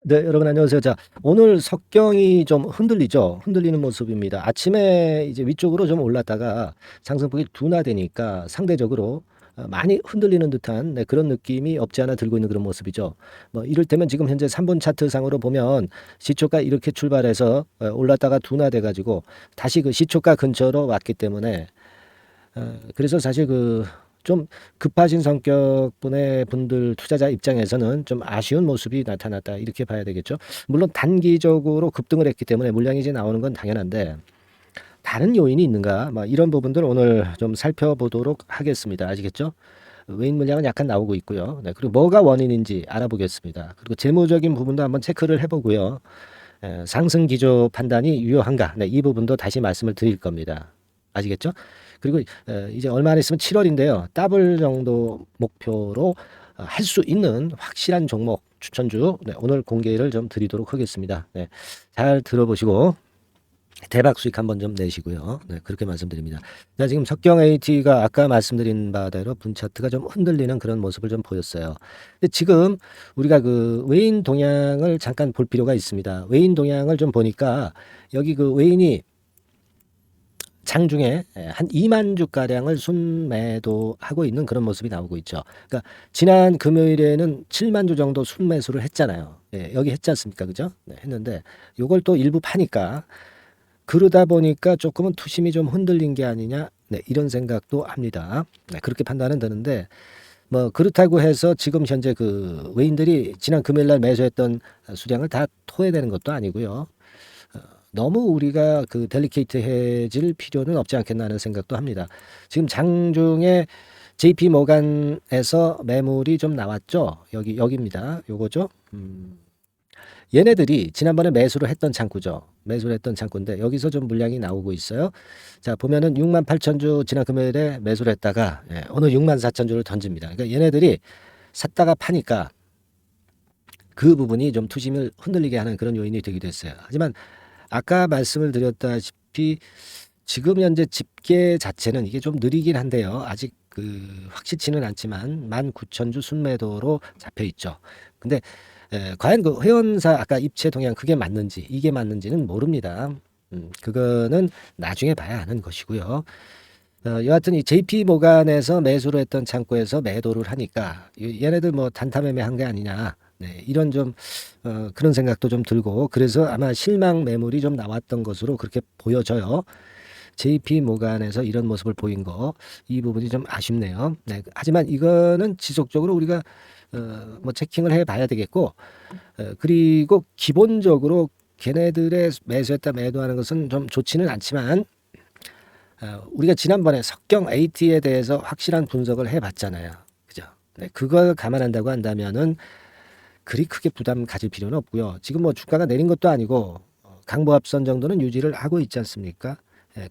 네, 여러분 안녕하세요. 자, 오늘 석경이 좀 흔들리죠? 흔들리는 모습입니다. 아침에 이제 위쪽으로 좀 올랐다가 상승폭이 둔화되니까 상대적으로 많이 흔들리는 듯한 그런 느낌이 없지 않아 들고 있는 그런 모습이죠. 뭐 이를테면 지금 현재 3분 차트 상으로 보면 시초가 이렇게 출발해서 올랐다가 둔화돼 가지고 다시 그 시초가 근처로 왔기 때문에 그래서 사실 좀 급하신 성격분의 분들 투자자 입장에서는 좀 아쉬운 모습이 나타났다 이렇게 봐야 되겠죠. 물론 단기적으로 급등을 했기 때문에 물량이 이제 나오는 건 당연한데 다른 요인이 있는가? 뭐 이런 부분들 오늘 좀 살펴보도록 하겠습니다. 아시겠죠? 외인 물량은 약간 나오고 있고요. 네, 그리고 뭐가 원인인지 알아보겠습니다. 그리고 재무적인 부분도 한번 체크를 해보고요. 상승 기조 판단이 유효한가? 네, 이 부분도 다시 말씀을 드릴 겁니다. 아시겠죠? 그리고 이제 얼마 안 있으면 7월인데요. 더블 정도 목표로 할 수 있는 확실한 종목 추천주 오늘 공개를 좀 드리도록 하겠습니다. 네, 잘 들어보시고 대박 수익 한번 좀 내시고요. 네, 그렇게 말씀드립니다. 자, 지금 석경 AT가 아까 말씀드린 바대로 분 차트가 좀 흔들리는 그런 모습을 좀 보였어요. 근데 지금 우리가 그 외인 동향을 잠깐 볼 필요가 있습니다. 외인 동향을 좀 보니까 여기 그 외인이 장중에 한 2만 주가량을 순매도하고 있는 그런 모습이 나오고 있죠. 그러니까 지난 금요일에는 7만 주 정도 순매수를 했잖아요. 예, 여기 했지 않습니까? 그죠? 네, 했는데 요걸 또 일부 파니까 그러다 보니까 조금은 투심이 좀 흔들린 게 아니냐. 네, 이런 생각도 합니다. 네, 그렇게 판단은 되는데 뭐 그렇다고 해서 지금 현재 그 외인들이 지난 금요일 날 매수했던 수량을 다 토해내는 것도 아니고요. 너무 우리가 그 델리케이트해질 필요는 없지 않겠나 하는 생각도 합니다. 지금 장중에 JP 모간에서 매물이 좀 나왔죠. 여기입니다. 요거죠. 얘네들이 지난번에 매수를 했던 창구죠. 매수를 했던 창구인데 여기서 좀 물량이 나오고 있어요. 자, 보면은 6만 8천 주 지난 금요일에 매수를 했다가 오늘 6만 4천 주를 던집니다. 그러니까 얘네들이 샀다가 파니까 그 부분이 좀 투심을 흔들리게 하는 그런 요인이 되기도 했어요. 하지만 아까 말씀을 드렸다시피 지금 현재 집계 자체는 이게 좀 느리긴 한데요. 아직 확실치는 않지만 19,000주 순매도로 잡혀 있죠. 근데 과연 그 회원사 아까 입체 동향 그게 맞는지 이게 맞는지는 모릅니다. 그거는 나중에 봐야 하는 것이고요. 여하튼 이 JP 모간에서 매수를 했던 창구에서 매도를 하니까 얘네들 뭐 단타 매매한 게 아니냐. 네, 이런 좀 그런 생각도 좀 들고 그래서 아마 실망 매물이 좀 나왔던 것으로 그렇게 보여져요. JP 모간에서 이런 모습을 보인 거 이 부분이 좀 아쉽네요. 네, 하지만 이거는 지속적으로 우리가 뭐 체킹을 해봐야 되겠고 그리고 기본적으로 걔네들의 매수했다 매도하는 것은 좀 좋지는 않지만 우리가 지난번에 석경 AT에 대해서 확실한 분석을 해봤잖아요. 그죠? 네, 그걸 감안한다고 한다면은 그리 크게 부담 가질 필요는 없고요. 지금 뭐 주가가 내린 것도 아니고 강보합선 정도는 유지를 하고 있지 않습니까?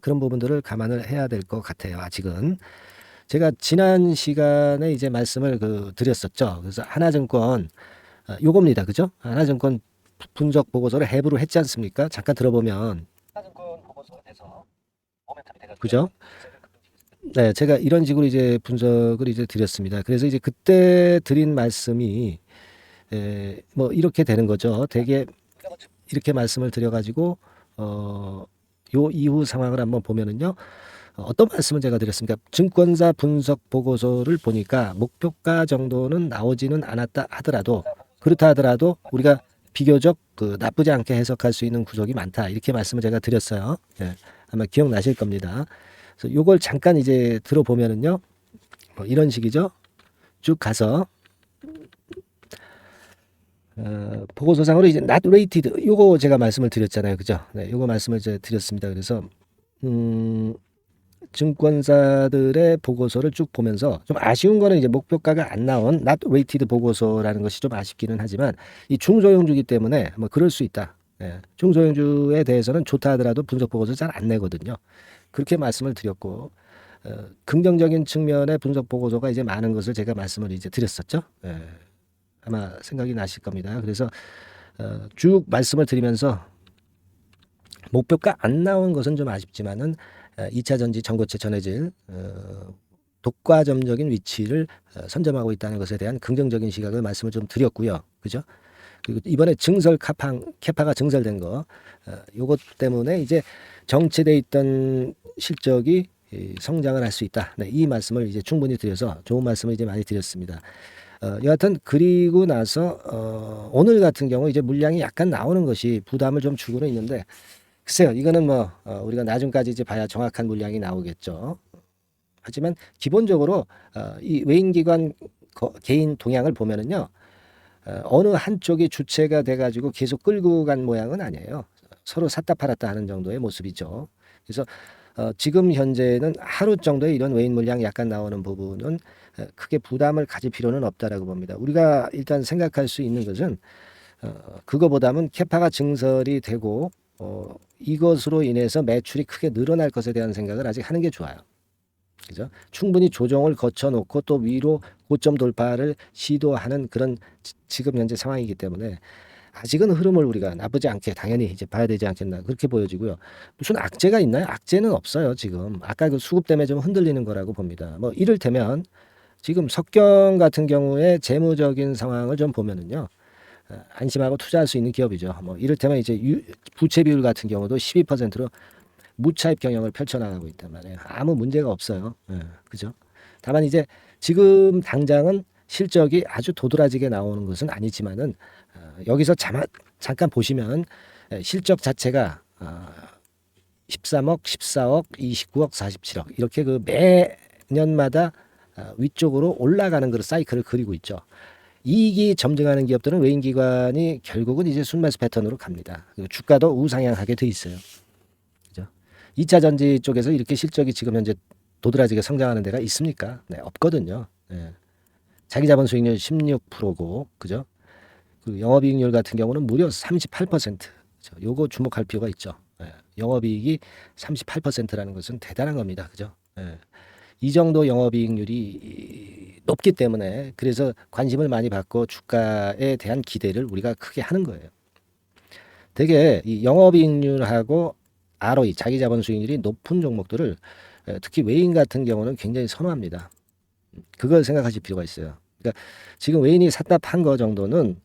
그런 부분들을 감안을 해야 될 것 같아요. 아직은 제가 지난 시간에 이제 말씀을 드렸었죠. 그래서 하나증권 요겁니다, 그죠? 하나증권 분석 보고서를 해부를 했지 않습니까? 잠깐 들어보면 하나증권 보고서에서 그죠? 네, 제가 이런 식으로 이제 분석을 이제 드렸습니다. 그래서 이제 그때 드린 말씀이 뭐 이렇게 되는 거죠. 되게 이렇게 말씀을 드려가지고 요 이후 상황을 한번 보면은요. 어떤 말씀을 제가 드렸습니까? 증권사 분석 보고서를 보니까 목표가 정도는 나오지는 않았다 하더라도 그렇다 하더라도 우리가 비교적 나쁘지 않게 해석할 수 있는 구석이 많다 이렇게 말씀을 제가 드렸어요. 예, 아마 기억나실 겁니다. 그래서 요걸 잠깐 이제 들어보면은요. 뭐 이런 식이죠. 쭉 가서 보고서상으로 이제 not rated 요거 제가 말씀을 드렸잖아요. 그죠? 네, 요거 말씀을 제가 드렸습니다. 그래서 증권사들의 보고서를 쭉 보면서 좀 아쉬운 거는 이제 목표가가 안 나온 not rated 보고서라는 것이 좀 아쉽기는 하지만 이 중소형주기 때문에 뭐 그럴 수 있다. 예, 중소형주에 대해서는 좋다 하더라도 분석 보고서 잘 안 내거든요. 그렇게 말씀을 드렸고 긍정적인 측면의 분석 보고서가 이제 많은 것을 제가 말씀을 이제 드렸었죠. 예, 아마 생각이 나실 겁니다. 그래서 쭉 말씀을 드리면서 목표가 안 나온 것은 좀 아쉽지만은 2차 전지 전고체 전해질 독과점적인 위치를 선점하고 있다는 것에 대한 긍정적인 시각을 말씀을 좀 드렸고요. 그죠? 그리고 이번에 캐파가 증설된 거, 요것 때문에 이제 정체돼 있던 실적이 성장을 할 수 있다. 네, 이 말씀을 이제 충분히 드려서 좋은 말씀을 이제 많이 드렸습니다. 여하튼 그리고 나서 오늘 같은 경우 이제 물량이 약간 나오는 것이 부담을 좀 주고는 있는데, 글쎄요, 이거는 뭐 우리가 나중까지 이제 봐야 정확한 물량이 나오겠죠. 하지만 기본적으로 이 외인기관 개인 동향을 보면은요, 어느 한쪽이 주체가 돼가지고 계속 끌고 간 모양은 아니에요. 서로 샀다 팔았다 하는 정도의 모습이죠. 그래서 지금 현재는 하루 정도의 이런 외인 물량 약간 나오는 부분은 크게 부담을 가질 필요는 없다라고 봅니다. 우리가 일단 생각할 수 있는 것은 그거보다는 캐파가 증설이 되고 이것으로 인해서 매출이 크게 늘어날 것에 대한 생각을 아직 하는 게 좋아요. 그죠? 충분히 조정을 거쳐놓고 또 위로 고점 돌파를 시도하는 그런 지금 현재 상황이기 때문에 아직은 흐름을 우리가 나쁘지 않게 당연히 이제 봐야 되지 않겠나 그렇게 보여지고요. 무슨 악재가 있나요? 악재는 없어요. 지금 아까 그 수급 때문에 좀 흔들리는 거라고 봅니다. 뭐 이를테면 지금 석경 같은 경우에 재무적인 상황을 좀 보면은요, 안심하고 투자할 수 있는 기업이죠. 뭐 이를테면 이제 부채 비율 같은 경우도 12%로 무차입 경영을 펼쳐나가고 있단 말이에요. 아무 문제가 없어요. 그죠? 다만 이제 지금 당장은 실적이 아주 도드라지게 나오는 것은 아니지만은 여기서 잠깐 보시면 실적 자체가 13억, 14억, 29억, 47억 이렇게 그 매년마다 위쪽으로 올라가는 그런 사이클을 그리고 있죠. 이익이 점증하는 기업들은 외인기관이 결국은 이제 순매수 패턴으로 갑니다. 그리고 주가도 우상향하게 돼 있어요. 2차 전지 쪽에서 이렇게 실적이 지금 현재 도드라지게 성장하는 데가 있습니까? 네, 없거든요. 네. 자기 자본 수익률 16%고, 그죠? 그 영업이익률 같은 경우는 무려 38%. 그죠? 요거 주목할 필요가 있죠. 네. 영업이익이 38%라는 것은 대단한 겁니다. 그죠? 네. 이 정도 영업이익률이 높기 때문에 그래서 관심을 많이 받고 주가에 대한 기대를 우리가 크게 하는 거예요. 되게 이 영업이익률하고 ROE, 자기 자본 수익률이 높은 종목들을 특히 외인 같은 경우는 굉장히 선호합니다. 그걸 생각하실 필요가 있어요. 그러니까 지금 외인이 샀다 판 거 정도는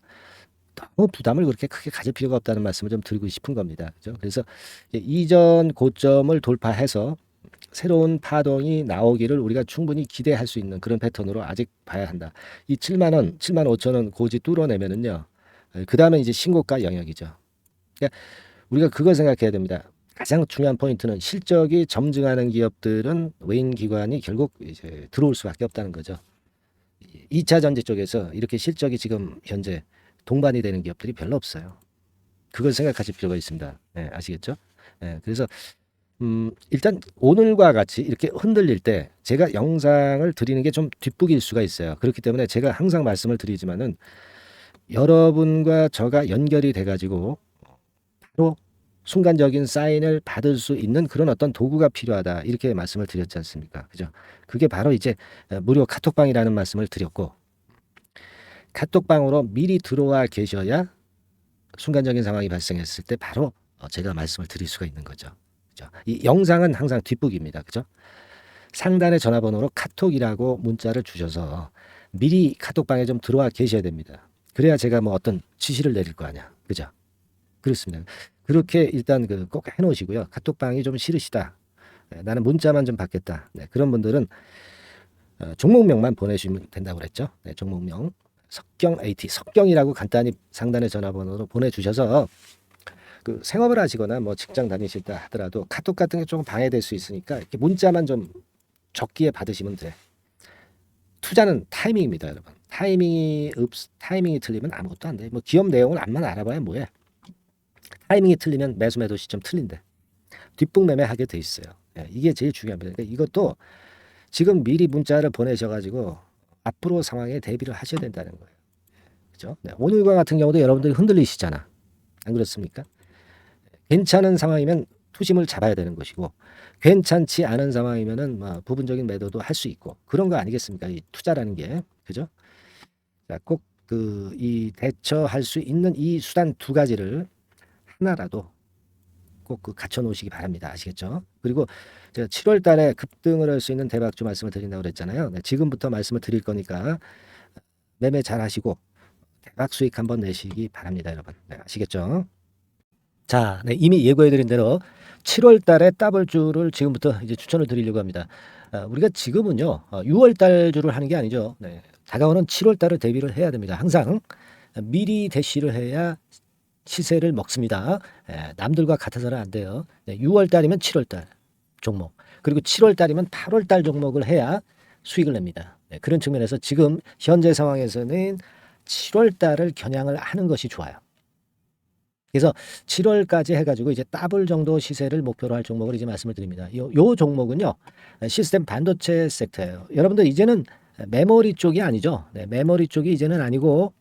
너무 부담을 그렇게 크게 가질 필요가 없다는 말씀을 좀 드리고 싶은 겁니다. 그죠? 그래서 이전 고점을 돌파해서 새로운 파동이 나오기를 우리가 충분히 기대할 수 있는 그런 패턴으로 아직 봐야 한다. 이 7만 원, 7만 5천 원 고지 뚫어내면은요, 그 다음에 이제 신고가 영역이죠. 그러니까 우리가 그걸 생각해야 됩니다. 가장 중요한 포인트는 실적이 점증하는 기업들은 외인 기관이 결국 이제 들어올 수밖에 없다는 거죠. 2차 전지 쪽에서 이렇게 실적이 지금 현재 동반이 되는 기업들이 별로 없어요. 그걸 생각하실 필요가 있습니다. 네, 아시겠죠? 네, 그래서 일단 오늘과 같이 이렇게 흔들릴 때 제가 영상을 드리는 게 좀 뒷북일 수가 있어요. 그렇기 때문에 제가 항상 말씀을 드리지만은 여러분과 저가 연결이 돼가지고 바로 순간적인 사인을 받을 수 있는 그런 어떤 도구가 필요하다 이렇게 말씀을 드렸지 않습니까? 그죠? 그게 바로 이제 무료 카톡방이라는 말씀을 드렸고, 카톡방으로 미리 들어와 계셔야 순간적인 상황이 발생했을 때 바로 제가 말씀을 드릴 수가 있는 거죠. 그죠? 이 영상은 항상 뒷북입니다. 그죠? 상단의 전화번호로 카톡이라고 문자를 주셔서 미리 카톡방에 좀 들어와 계셔야 됩니다. 그래야 제가 뭐 어떤 지시를 내릴 거 아니야. 그죠? 그렇습니다. 그렇게 일단 꼭 해놓으시고요. 카톡방이 좀 싫으시다. 네, 나는 문자만 좀 받겠다. 네, 그런 분들은 종목명만 보내주시면 된다고 그랬죠. 네, 종목명 석경 AT 석경이라고 간단히 상단의 전화번호로 보내주셔서 그 생업을 하시거나 뭐 직장 다니실 때 하더라도 카톡 같은 게 조금 방해될 수 있으니까 이렇게 문자만 좀 적기에 받으시면 돼. 투자는 타이밍입니다, 여러분. 타이밍이 틀리면 아무것도 안 돼. 뭐 기업 내용을 안만 알아봐야 뭐해. 타이밍이 틀리면 매수 매도 시점 틀린데 뒷북매매 하게 돼 있어요. 이게 제일 중요합니다. 그러니까 이것도 지금 미리 문자를 보내셔가지고 앞으로 상황에 대비를 하셔야 된다는 거예요. 그죠? 네, 오늘과 같은 경우도 여러분들이 흔들리시잖아. 안 그렇습니까? 괜찮은 상황이면 투심을 잡아야 되는 것이고, 괜찮지 않은 상황이면은 뭐 부분적인 매도도 할 수 있고 그런 거 아니겠습니까? 이 투자라는 게. 그죠? 자, 꼭 이 대처할 수 있는 이 수단 두 가지를 하나라도 꼭 갖춰 놓으시기 바랍니다. 아시겠죠? 그리고 제가 7월 달에 급등을 할 수 있는 대박주 말씀을 드린다고 그랬잖아요. 네, 지금부터 말씀을 드릴 거니까 매매 잘 하시고 대박 수익 한번 내시기 바랍니다, 여러분. 네, 아시겠죠? 자, 네, 이미 예고해드린 대로 7월 달에 더블주를 지금부터 이제 추천을 드리려고 합니다. 우리가 지금은요, 6월 달 주를 하는 게 아니죠. 네, 다가오는 7월 달을 대비를 해야 됩니다. 항상 미리 대시를 해야 시세를 먹습니다. 남들과 같아서는 안 돼요. 네, 6월 달이면 7월 달 종목, 그리고 7월 달이면 8월 달 종목을 해야 수익을 냅니다. 네, 그런 측면에서 지금 현재 상황에서는 7월 달을 겨냥을 하는 것이 좋아요. 그래서 7월까지 해가지고 이제 더블 정도 시세를 목표로 할 종목을 이제 말씀을 드립니다. 요 종목은요, 시스템 반도체 섹터예요. 여러분들 이제는 메모리 쪽이 아니죠. 네, 메모리 쪽이 이제는 아니고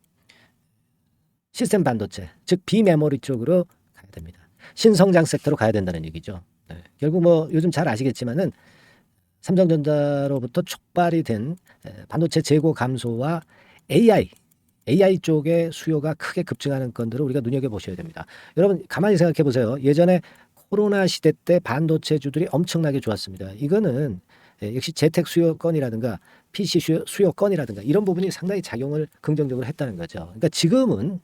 시스템 반도체, 즉 비메모리 쪽으로 가야 됩니다. 신성장 섹터로 가야 된다는 얘기죠. 네, 결국 뭐 요즘 잘 아시겠지만은 삼성전자로부터 촉발이 된 반도체 재고 감소와 AI 쪽의 수요가 크게 급증하는 건들을 우리가 눈여겨보셔야 됩니다. 여러분 가만히 생각해 보세요. 예전에 코로나 시대 때 반도체주들이 엄청나게 좋았습니다. 이거는 역시 재택 수요건이라든가 PC 수요건이라든가 이런 부분이 상당히 작용을 긍정적으로 했다는 거죠. 그러니까 지금은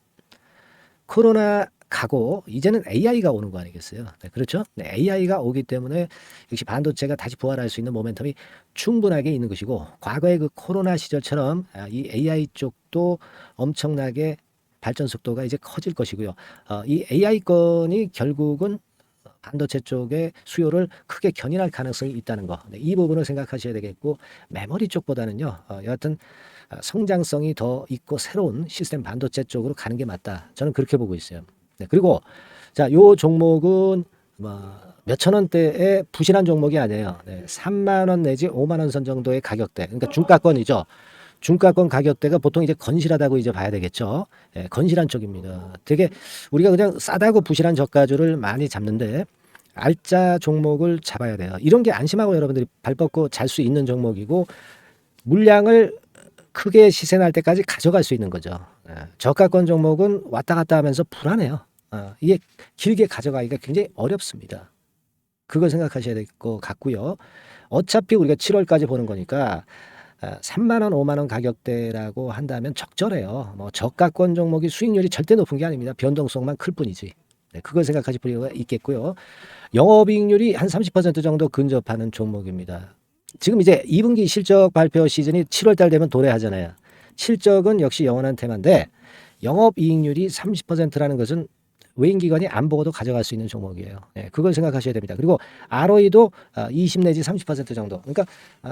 코로나 가고 이제는 AI가 오는 거 아니겠어요? 네, 그렇죠? 네, AI가 오기 때문에 역시 반도체가 다시 부활할 수 있는 모멘텀이 충분하게 있는 것이고, 과거의 그 코로나 시절처럼 이 AI 쪽도 엄청나게 발전 속도가 이제 커질 것이고요. 이 AI 건이 결국은 반도체 쪽의 수요를 크게 견인할 가능성이 있다는 거. 네, 이 부분을 생각하셔야 되겠고, 메모리 쪽보다는요, 여하튼 성장성이 더 있고 새로운 시스템 반도체 쪽으로 가는 게 맞다. 저는 그렇게 보고 있어요. 네, 그리고 자, 요 종목은 뭐 몇천 원대의 부실한 종목이 아니에요. 네, 3만 원 내지 5만 원 선 정도의 가격대. 그러니까 중가권이죠. 중가권 가격대가 보통 이제 건실하다고 이제 봐야 되겠죠. 예, 건실한 쪽입니다. 되게 우리가 그냥 싸다고 부실한 저가주를 많이 잡는데 알짜 종목을 잡아야 돼요. 이런 게 안심하고 여러분들이 발 뻗고 잘 수 있는 종목이고, 물량을 크게 시세 날 때까지 가져갈 수 있는 거죠. 저가권 종목은 왔다 갔다 하면서 불안해요. 이게 길게 가져가기가 굉장히 어렵습니다. 그걸 생각하셔야 될 것 같고요. 어차피 우리가 7월까지 보는 거니까 3만 원, 5만 원 가격대라고 한다면 적절해요. 뭐 저가권 종목이 수익률이 절대 높은 게 아닙니다. 변동성만 클 뿐이지. 네, 그걸 생각하실 필요가 있겠고요. 영업이익률이 한 30% 정도 근접하는 종목입니다. 지금 이제 2분기 실적 발표 시즌이 7월 달 되면 도래하잖아요. 실적은 역시 영원한 테마인데 영업이익률이 30%라는 것은 외인기관이 안 보고도 가져갈 수 있는 종목이에요. 네, 그걸 생각하셔야 됩니다. 그리고 ROE도 20 내지 30% 정도. 그러니까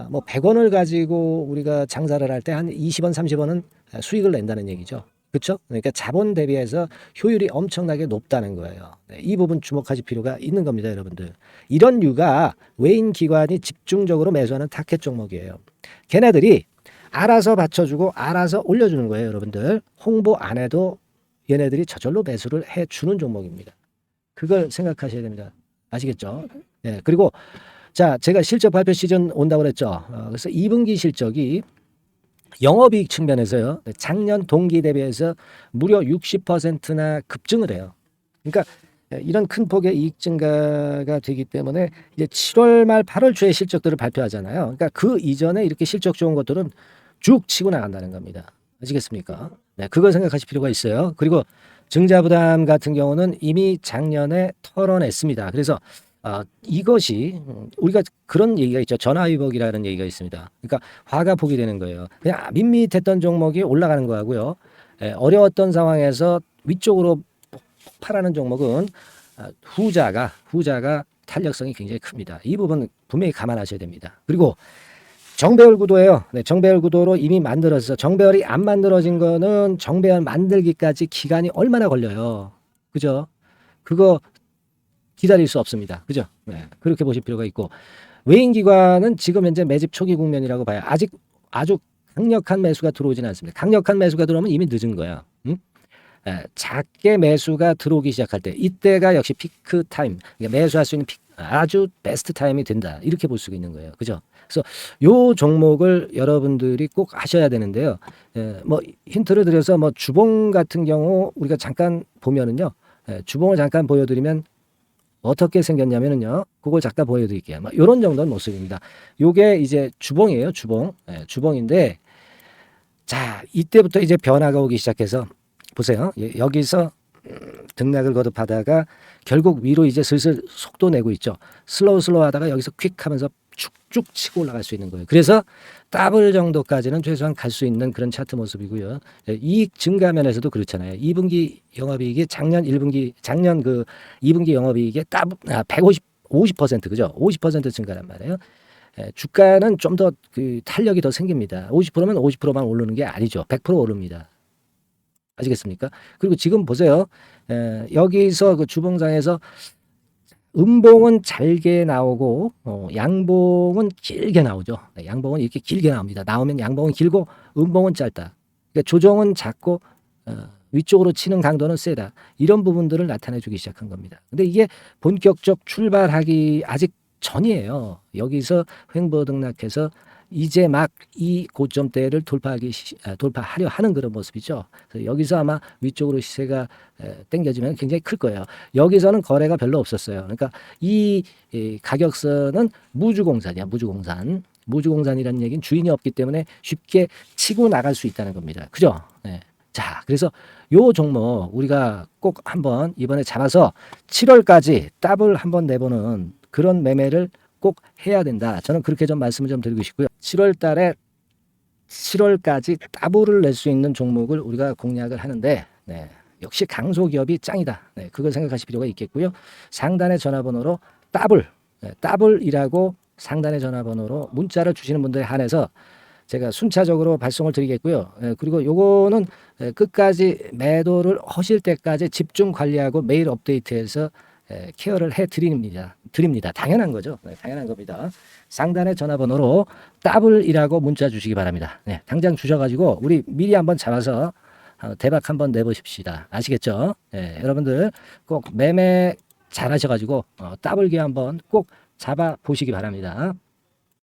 뭐 100원을 가지고 우리가 장사를 할 때 한 20원, 30원은 수익을 낸다는 얘기죠. 그렇죠? 그러니까 자본 대비해서 효율이 엄청나게 높다는 거예요. 네, 이 부분 주목하실 필요가 있는 겁니다, 여러분들. 이런 류가 외인 기관이 집중적으로 매수하는 타켓 종목이에요. 걔네들이 알아서 받쳐주고 알아서 올려주는 거예요, 여러분들. 홍보 안 해도 얘네들이 저절로 매수를 해주는 종목입니다. 그걸 생각하셔야 됩니다. 아시겠죠? 네, 그리고 자, 제가 실적 발표 시즌 온다고 그랬죠. 그래서 2분기 실적이 영업이익 측면에서요, 작년 동기 대비해서 무려 60%나 급증을 해요. 그러니까 이런 큰 폭의 이익 증가가 되기 때문에 이제 7월 말 8월 초에 실적들을 발표하잖아요. 그러니까 그 이전에 이렇게 실적 좋은 것들은 쭉 치고 나간다는 겁니다. 아시겠습니까? 네, 그걸 생각하실 필요가 있어요. 그리고 증자부담 같은 경우는 이미 작년에 털어냈습니다. 그래서 이것이 우리가 그런 얘기가 있죠. 전화위복이라는 얘기가 있습니다. 그러니까 화가 복이 되는 거예요. 그냥 밋밋했던 종목이 올라가는 거하고요. 어려웠던 상황에서 위쪽으로 폭발하는 종목은 후자가 탄력성이 굉장히 큽니다. 이 부분 분명히 감안하셔야 됩니다. 그리고 정배열 구도예요. 네, 정배열 구도로 이미 만들어서 정배열이 안 만들어진 거는 정배열 만들기까지 기간이 얼마나 걸려요. 그죠? 그거 기다릴 수 없습니다. 그죠? 네, 그렇게 보실 필요가 있고, 외인기관은 지금 현재 매집 초기 국면이라고 봐요. 아직 아주 강력한 매수가 들어오지는 않습니다. 강력한 매수가 들어오면 이미 늦은 거야. 응? 작게 매수가 들어오기 시작할 때, 이때가 역시 피크 타임, 그러니까 매수할 수 있는 아주 베스트 타임이 된다. 이렇게 볼 수가 있는 거예요. 그죠? 그래서 요 종목을 여러분들이 꼭 하셔야 되는데요. 뭐 힌트를 드려서 뭐 주봉 같은 경우 우리가 잠깐 보면은요, 주봉을 잠깐 보여드리면 어떻게 생겼냐면은요, 그걸 잠깐 보여드릴게요. 뭐 이런 정도는 모습입니다. 요게 이제 주봉이에요, 주봉. 주봉인데, 자, 이때부터 이제 변화가 오기 시작해서 보세요. 여기서 등락을 거듭하다가 결국 위로 이제 슬슬 속도 내고 있죠. 슬로우 하다가 여기서 퀵 하면서 쭉쭉 치고 올라갈 수 있는 거예요. 그래서 더블 정도까지는 최소한 갈 수 있는 그런 차트 모습이고요. 이익 증가 면에서도 그렇잖아요. 2분기 영업이익이 작년 2분기 영업이익의 50% 그죠? 50% 증가란 말이에요. 주가는 좀 더 그 탄력이 더 생깁니다. 50%면 50%만 오르는 게 아니죠. 100% 오릅니다. 아시겠습니까? 그리고 지금 보세요. 여기서 그 주봉상에서 음봉은 잘게 나오고 양봉은 길게 나오죠. 네, 양봉은 이렇게 길게 나옵니다. 나오면 양봉은 길고 음봉은 짧다. 그러니까 조정은 작고 위쪽으로 치는 강도는 세다. 이런 부분들을 나타내주기 시작한 겁니다. 근데 이게 본격적 출발하기 아직 전이에요. 여기서 횡보 등락해서 이제 막 이 고점대를 돌파하려 하는 그런 모습이죠. 그래서 여기서 아마 위쪽으로 시세가 당겨지면 굉장히 클 거예요. 여기서는 거래가 별로 없었어요. 그러니까 이 가격선은 무주공산이야. 무주공산이라는 얘기는 주인이 없기 때문에 쉽게 치고 나갈 수 있다는 겁니다. 그죠? 네. 자, 그래서 요 종목 우리가 꼭 한번 이번에 잡아서 7월까지 더블 한번 내보는 그런 매매를 꼭 해야 된다. 저는 그렇게 좀 말씀을 좀 드리고 싶고요. 7월 달에 7월까지 더블을 낼 수 있는 종목을 우리가 공략을 하는데 네, 역시 강소기업이 짱이다. 네, 그걸 생각하실 필요가 있겠고요. 상단의 전화번호로 더블이라고 상단의 전화번호로 문자를 주시는 분들에 한해서 제가 순차적으로 발송을 드리겠고요. 그리고 요거는 끝까지 매도를 하실 때까지 집중 관리하고 매일 업데이트해서 케어를 해 드립니다. 당연한 거죠. 네, 당연한 겁니다. 상단의 전화번호로 더블이라고 문자 주시기 바랍니다. 네, 당장 주셔가지고 우리 미리 한번 잡아서 대박 한번 내보십시다. 아시겠죠? 네, 여러분들 꼭 매매 잘 하셔가지고 더블기 한번 꼭 잡아 보시기 바랍니다.